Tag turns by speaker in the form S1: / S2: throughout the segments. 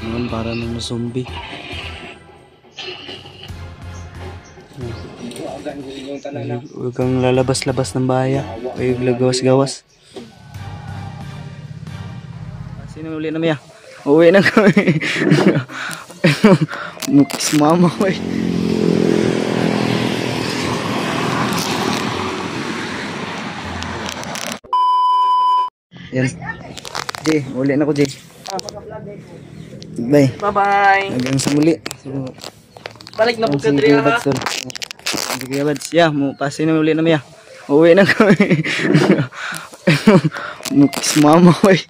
S1: Ngayon para nang zombie. Huwag kang lalabas-labas ng bahay. Huwag lagawas-gawas. Sino uli na miya? Uwi na kami. Mukis mama ko eh. Yan. Jay, uli na ko Jay. Bye.
S2: Bye-bye.
S1: Hanggang sa muli. So,
S2: balik na po ka diri ha.
S1: Sige bads. Yeah, mo pasin na uli na miya. Uwi na kami. Mukis mama ko eh.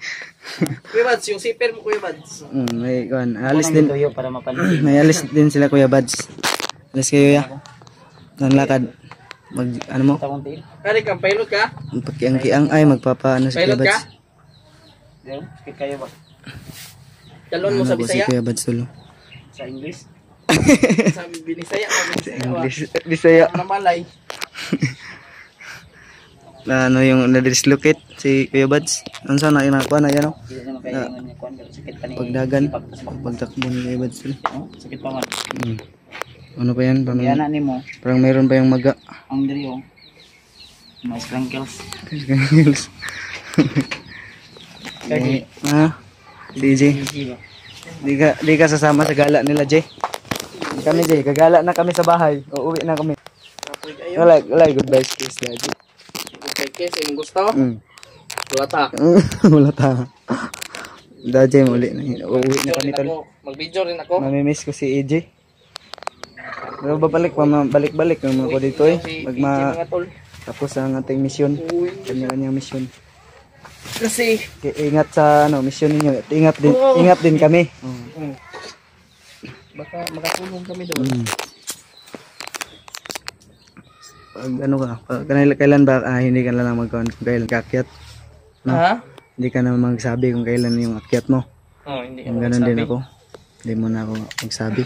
S2: Kuya Bads, yung zipper mo Kuya Bads.
S1: May kuan, alis din.
S2: Para mapanood.
S1: May alis din sila Kuya Bads. Alis kayo ya. Nanlakad. Mag ano mo?
S2: Kari ka, pilot ka?
S1: Magpakiang-kiang ay magpapaano si Kuya
S2: Pilot ka?
S1: Bads.
S2: Speak kayo ba? Talon mo sa
S1: Si
S2: Bisaya?
S1: Kuya Bads tulo.
S2: Sa English? Sa Binisaya o Binisaya?
S1: Bisaya.
S2: Namalay.
S1: Na ano yung na-dislocate si Kuya Bads. Ano sana inakuha na yan o? Pagdagan. Pagtakbo ni Kuya Bads tulo.
S2: Sakit pa man.
S1: Ano pa yan?
S2: Yan ni mo.
S1: Parang mayroon pa yung maga.
S2: Ang diri o. Mga sprinkles.
S1: Kagi. Si Jay. Di ka sasama sa gala nila Jay. Kami Jay, gagala na kami sa bahay. Uuwi na kami. Wala, goodbye kiss na Jay.
S2: Okay, sa yung gusto? Wala ta.
S1: Wala ta. Jay, muli na. Uuwi na kami tol.
S2: Mag-video rin ako.
S1: Mamimiss ko si AJ. Pero balik-balik naman ako dito eh. Tapos ang ating mission. Kanya-kanyang mission.
S2: Kasi
S1: ingat sa mission ninyo. Ingat din kami.
S2: Baka makatulong kami doon.
S1: Ano ka? Kailan ba hindi ka lang magkaon kung kailan kaakyat? No?
S2: Ha?
S1: Hindi ka na magsabi kung kailan yung akyat mo.
S2: Hindi
S1: Yung ganun din ako. Hindi mo na ako magsabi.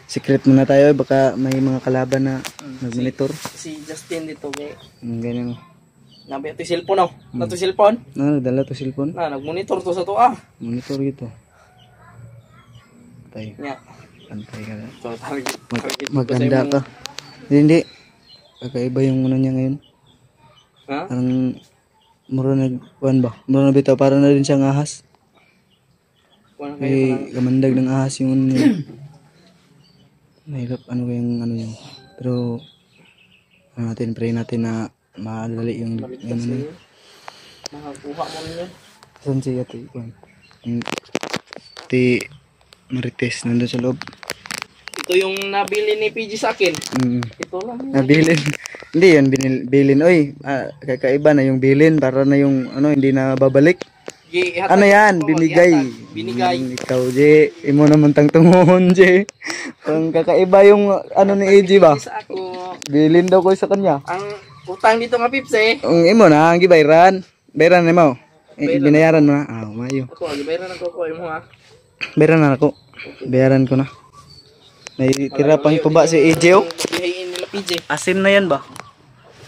S1: Secret muna tayo, baka may mga kalaban na nag-monitor.
S2: Si Justin dito,
S1: Ganyan.
S2: nabi ito yung cellphone ako. Ito yung cellphone?
S1: Nagdala to cellphone.
S2: Nag-monitor to sa to
S1: Monitor gitu. Pantay.
S2: Yeah.
S1: Pantay ka na.
S2: So,
S1: Maganda ka. Hindi. Kakaiba yung ano niya ngayon.
S2: Ha?
S1: Parang mura nagkuhan ba? Mura na bitaw. Parang na rin siyang ahas. May kamandag ng ahas yung ano niya. Mahirap ano yung ano yun. Pero ano natin, pray natin na madali yung ano niya.
S2: Makakuha mo niya.
S1: Saan siya ito? Ati Marites, nandun sa loob.
S2: Ito yung nabili ni PG sa akin. Ito lang.
S1: Nabilin. Hindi yan, bilin. Oy, kakaiba na yung bilin para na yung ano, hindi na babalik. Ano yan? Binigay.
S2: Binigay.
S1: Ikaw, J. Imo naman tang tungon, J. Ang kakaiba yung ano ni AJ ba? Bilin daw ko sa kanya.
S2: Ang utang dito nga Pips eh.
S1: Ang imo na, ang gibayran. Bayran na mo. Binayaran mo na. Mayo.
S2: Ako, gibayran ako ko mo ha.
S1: Bayaran na ako. Bayaran ko na. May tira pang tuba si AJ oh.
S2: Bihayin nila PJ.
S1: Asim na yan ba?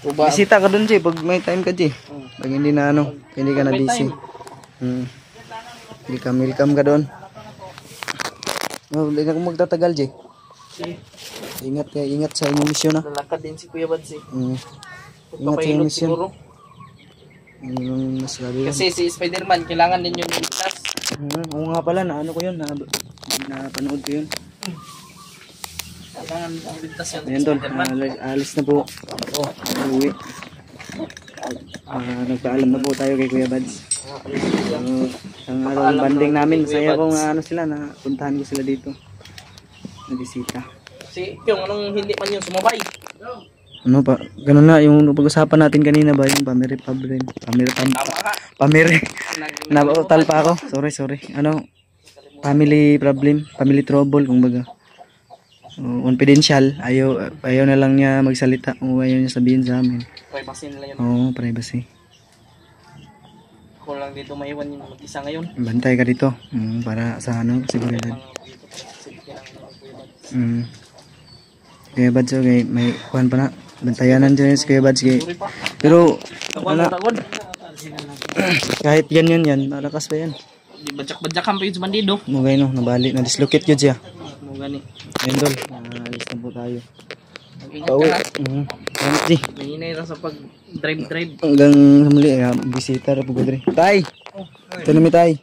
S2: Tuba.
S1: Bisita ka dun, J. Pag may time ka, J. Pag hindi na ano, hindi ka na busy. Hindi ka welcome ka doon. Hindi na ako magtatagal, J. Ingat sa inyong misyon ha.
S2: Lalakad din si Kuya Bads eh.
S1: Ingat sa inyong misyon.
S2: Siguro. Kasi si Spider-Man, kailangan din yun yung ligtas.
S1: Oo nga pala, na ano ko yun, napanood ko yun.
S2: Kailangan ang ligtas yun.
S1: Ayan tol, alis na po. Uwi. Nagpaalam na po tayo kay Kuya Bads. Ang araw ng banding namin, masaya ko nga ano sila, na puntahan ko sila dito. Nabisita.
S2: Si yung anong hindi man yung sumabay.
S1: Ano pa, ganun na, yung pag-usapan natin kanina ba, yung family problem. Family. Nabatal pa ako. Sorry. Ano, family problem, family trouble, kumbaga. Confidential, ayaw na lang niya magsalita o ayaw niya sabihin sa amin.
S2: Privacy nila yun.
S1: Oo, privacy.
S2: Ako lang dito maiwan yung mag-isa ngayon.
S1: Bantay ka dito, para sa ano, seguridad. Kaya Bads, okay, may kuhan pa na. Bantayanan dyan kaya Bads, okay. Pero, wala. Kahit ganyan yan, malakas pa yan.
S2: Di bajak-bajakan pa yun sa bandido.
S1: Mo gay no, nabalik na dislocate yun siya.
S2: Mo gani.
S1: Ayun tol, alis na po tayo.
S2: Mag-ingat
S1: Pauwi.
S2: ka ha.
S1: Salamat di.
S2: Mahinay lang sa pag-drive.
S1: Hanggang sa muli, bisita ra po ko diri. Tay. Ito na mi tay.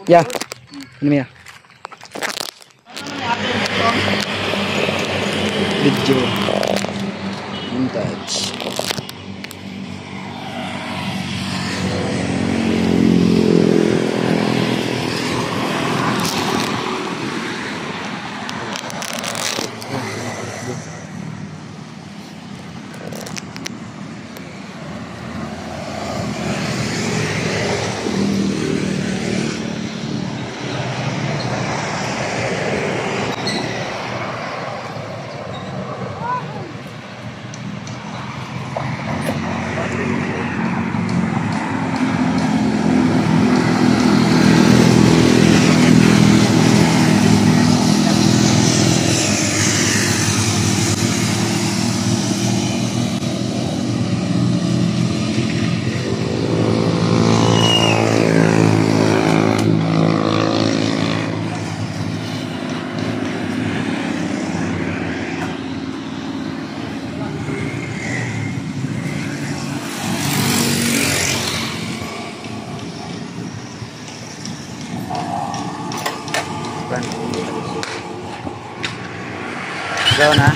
S1: Ya. Ano mi ya? Video. Montage. Ikaw na.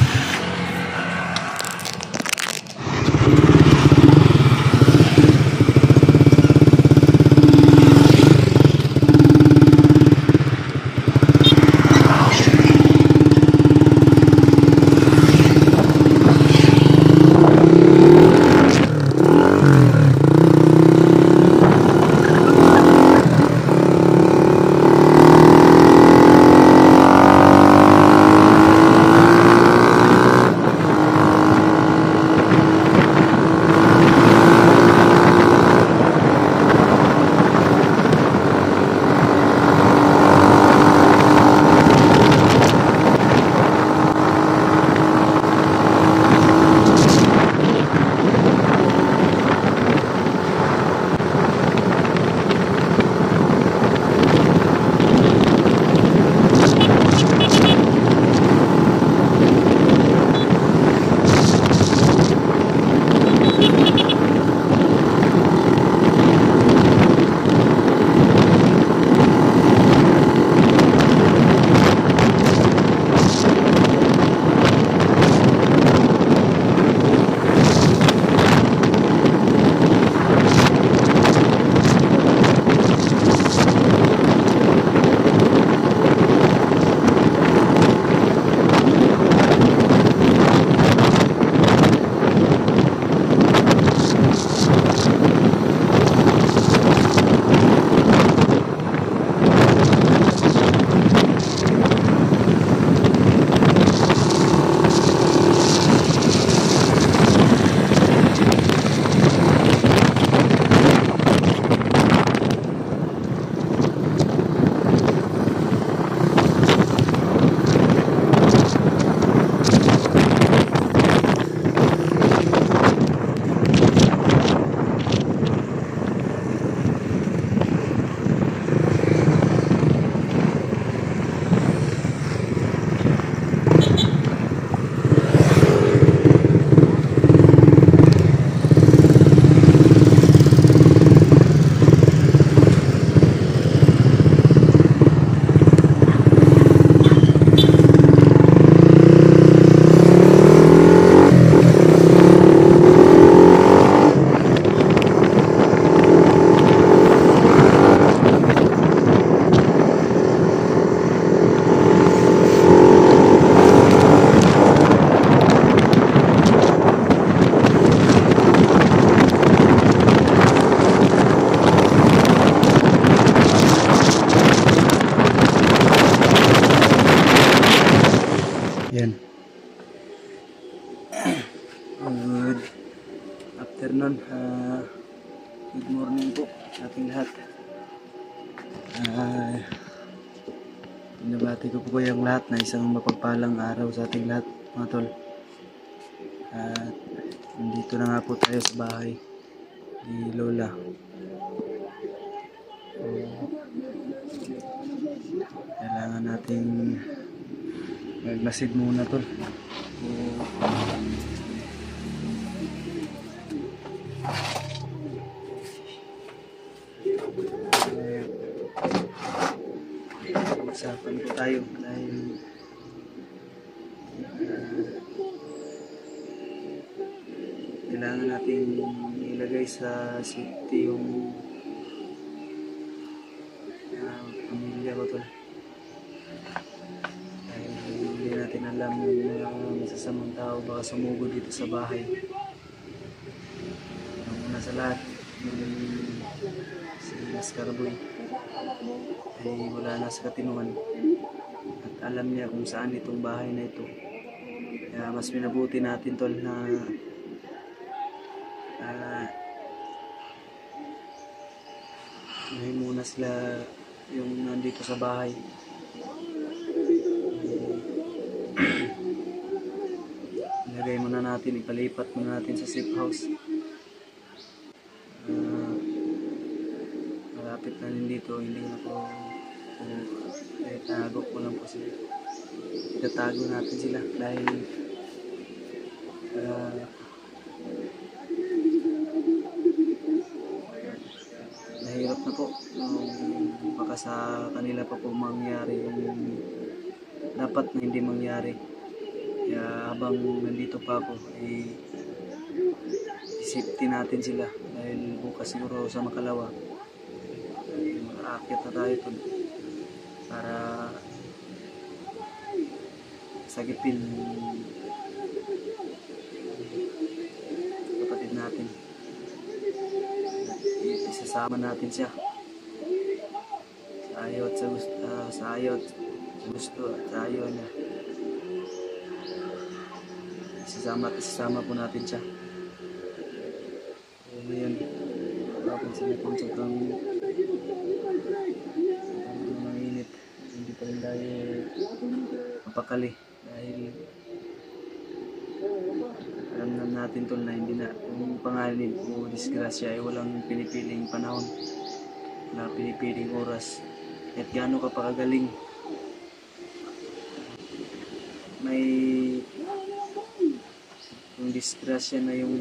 S1: Yan. Good afternoon. Good morning po sa ating lahat. Pinabati ko po kayong lahat na isang mapagpalang araw sa ating lahat, mga tol. At nandito na nga po tayo sa bahay ni Lola. Kailangan natin magmasid muna tol. Usapan po tayo dahil kailangan natin ilagay sa safety yung pamilya ko tol. Dahil hindi natin alam yung mga masasamang tao baka sumugod dito sa bahay. Ang una sa lahat, si Mascarboy ay wala na sa katinuan at alam niya kung saan itong bahay na ito. Kaya mas minabuti natin tol na ngayon muna sila yung nandito sa bahay. Ilagay muna natin, ipalipat muna natin sa safe house. Malapit na rin dito, hindi na po tago ko lang po sila. Itatago natin sila dahil nahirap na po. Baka sa kanila pa po mangyari yung dapat na hindi mangyari. Kaya habang nandito pa ako ay safety natin sila dahil bukas siguro sa Makalawa ay makaakyat na tayo ito para sagipin kapatid natin. Isasama natin siya sa ayaw at sa gusto, sa at sa ayaw niya. Isasama po natin siya. So, ngayon, bakit sila kung sobrang init, hindi pa rin tayo mapakali dahil alam natin tol na hindi na kung pangalan o disgrasya ay walang pinipiling panahon, wala pinipiling oras. At gaano ka pa kagaling, may yung disgrasya na yung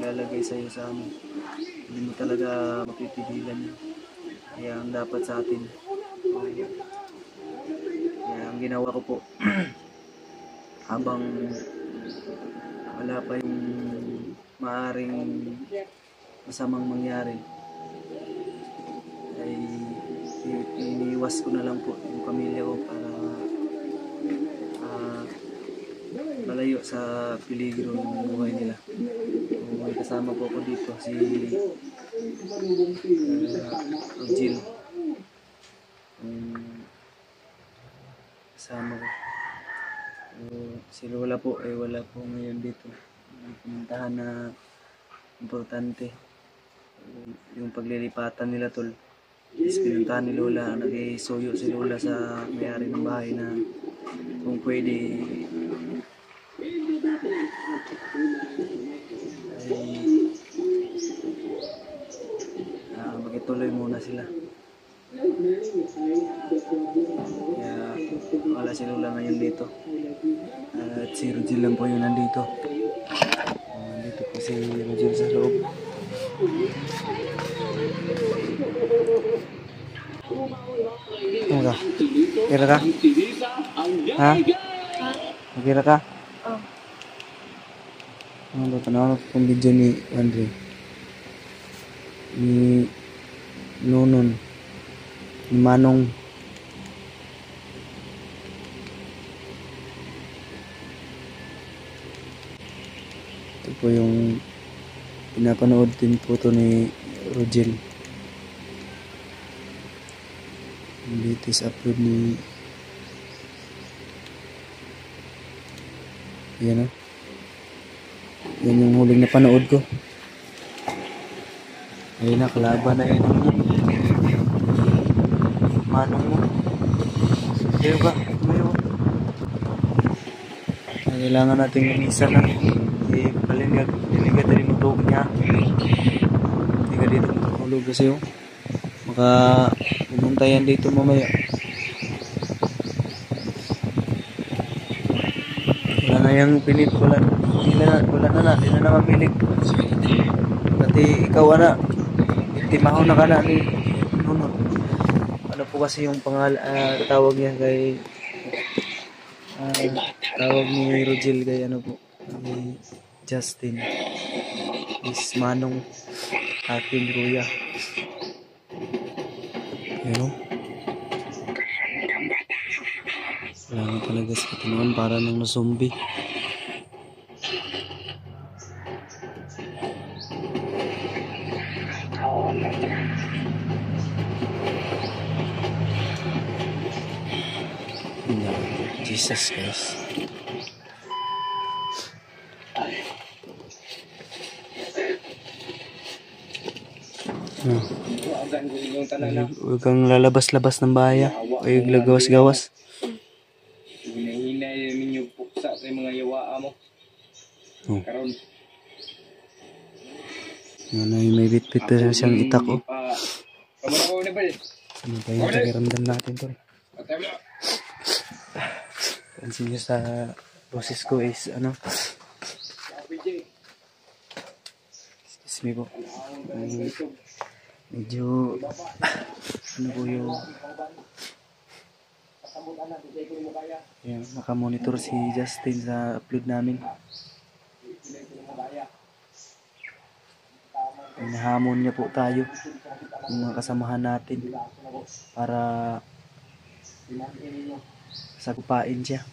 S1: lalagay sa iyo sa ano, hindi mo talaga mapipigilan. Kaya ang dapat sa atin, kaya ang ginawa ko po habang wala pa yung maaring masamang mangyari ay iniiwas ko na lang po yung pamilya ko para malayo sa peligro ng buhay nila. May kasama po ako dito si Jill, kasama ko. Si Lola po ay wala po ngayon dito. May pumuntahan na importante, yung paglilipatan nila tol. Pinuntahan ni Lola, nag-isuyo si Lola sa may-ari ng bahay na kung pwede ay magituloy muna sila. Kaya wala si Lola ngayon dito at si Rogel lang po yung nandito. Nandito po si Rogel sa loob. Ano ka? Kira ka? Ha? Kira ka? Ano ba? Tanaw ko yung video ni Andre, ni Nonon, ni Manong. Ito po yung pinapanood din po ito ni Rogel. Yung latest upload ni yan o. Yan yung huling napanood ko. Ayun na, kalaban na yun. Manong mo. Ayaw ka. Ayaw. Kailangan natin linisan na. Palingag din mo ito niya. Hindi ka dito matulog kasi yung Baka pumunta yan dito mamaya. Wala na yung pilit, wala na mapilit. Pati ikaw ana, timahon na ka na ni Nunot. Ano po kasi yung tawag niya kay tawag ni Rogel kay ano po, ni Justin is manong aking kuya. Pero wala na talaga sa katawan, para nang na-zombie. Jesus guys. Huwag kang lalabas-labas ng bahay. Huwag lagawas-gawas.
S2: Hinahinay ninyo puksa sa mga yawaa mo. Karon.
S1: May bit-bit pa siyang itak oh.
S2: Kamu na ba?
S1: Ano ba yung pakiramdam natin to? Pansin nyo sa boses ko is ano, excuse me po, medyo ano po yung yan, makamonitor si Justin sa upload namin. Hinahamon niya po tayo, yung mga kasamahan natin, para sagupain siya.